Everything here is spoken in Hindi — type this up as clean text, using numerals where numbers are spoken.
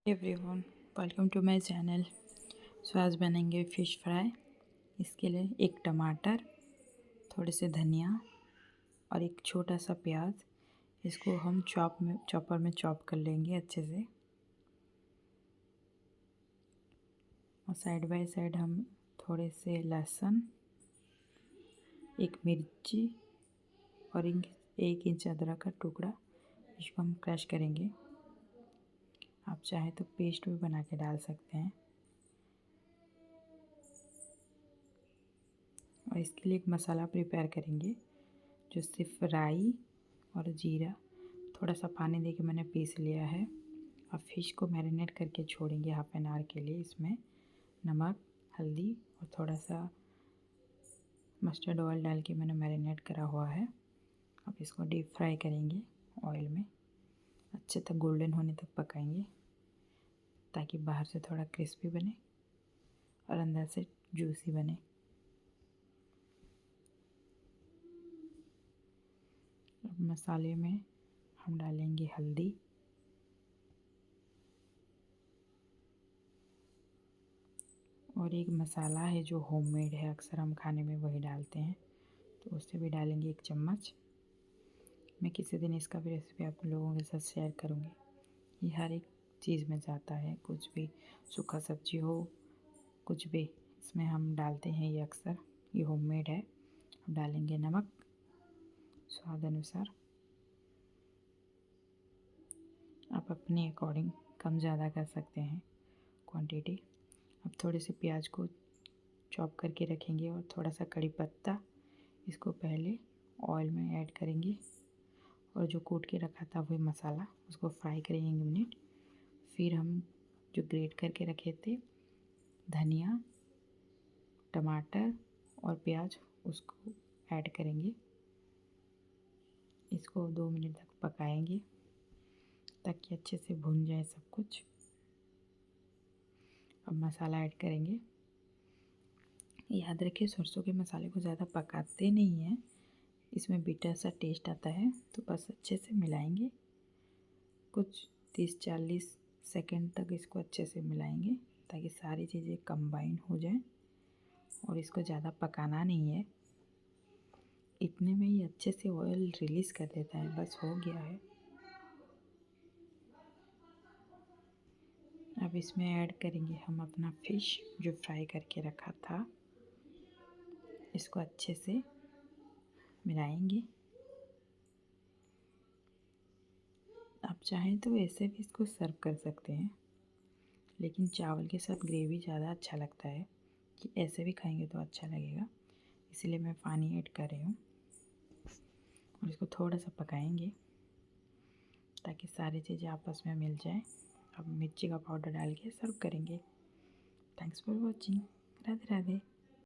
Everyone, welcome to my channel. So आज बनेंगे फ़िश फ्राई। इसके लिए एक टमाटर, थोड़े से धनिया और एक छोटा सा प्याज, इसको हम चॉपर में चॉप कर लेंगे अच्छे से। और साइड बाय साइड हम थोड़े से लहसुन, एक मिर्ची और एक इंच अदरक का टुकड़ा, इसको हम क्रश करेंगे। आप चाहे तो पेस्ट भी बना के डाल सकते हैं। और इसके लिए एक मसाला प्रिपेयर करेंगे जो सिर्फ राई और जीरा, थोड़ा सा पानी देके मैंने पीस लिया है। और फिश को मैरिनेट करके छोड़ेंगे हाफ एन आवर के लिए। इसमें नमक, हल्दी और थोड़ा सा मस्टर्ड ऑयल डाल के मैंने मैरिनेट करा हुआ है। अब इसको डीप फ्राई करेंगे ऑयल में, अच्छे तक गोल्डन होने तक पकाएंगे ताकि बाहर से थोड़ा क्रिस्पी बने और अंदर से जूसी बने। अब मसाले में हम डालेंगे हल्दी, और एक मसाला है जो होममेड है, अक्सर हम खाने में वही डालते हैं, तो उससे भी डालेंगे 1 चम्मच। मैं किसी दिन इसका भी रेसिपी आप लोगों के साथ शेयर करूँगी। ये हर एक चीज़ में जाता है, कुछ भी सूखा सब्जी हो, कुछ भी इसमें हम डालते हैं ये अक्सर। ये होममेड है। अब डालेंगे नमक स्वाद अनुसार। आप अपने अकॉर्डिंग कम ज़्यादा कर सकते हैं क्वांटिटी। अब थोड़े से प्याज को चॉप करके रखेंगे और थोड़ा सा कड़ी पत्ता, इसको पहले ऑयल में ऐड करेंगे। और जो कूट के रखा था वही मसाला, उसको फ्राई करेंगे 1 मिनट। फिर हम जो ग्रेट करके रखे थे धनिया, टमाटर और प्याज, उसको ऐड करेंगे। इसको 2 मिनट तक पकाएंगे ताकि अच्छे से भुन जाए सब कुछ। अब मसाला ऐड करेंगे। याद रखिए, सरसों के मसाले को ज़्यादा पकाते नहीं हैं, इसमें बिटर सा टेस्ट आता है। तो बस अच्छे से मिलाएंगे, कुछ 30-40 सेकंड तक इसको अच्छे से मिलाएंगे ताकि सारी चीज़ें कंबाइन हो जाए। और इसको ज़्यादा पकाना नहीं है, इतने में ही अच्छे से ऑयल रिलीज़ कर देता है। बस हो गया है। अब इसमें ऐड करेंगे हम अपना फ़िश जो फ्राई करके रखा था, इसको अच्छे से मिलाएंगे। आप चाहें तो ऐसे भी इसको सर्व कर सकते हैं, लेकिन चावल के साथ ग्रेवी ज़्यादा अच्छा लगता है, कि ऐसे भी खाएंगे तो अच्छा लगेगा, इसलिए मैं पानी ऐड कर रही हूँ। और इसको थोड़ा सा पकाएंगे ताकि सारी चीज़ें आपस में मिल जाए। अब मिर्ची का पाउडर डाल के सर्व करेंगे। Thanks for watching. Radhe Radhe.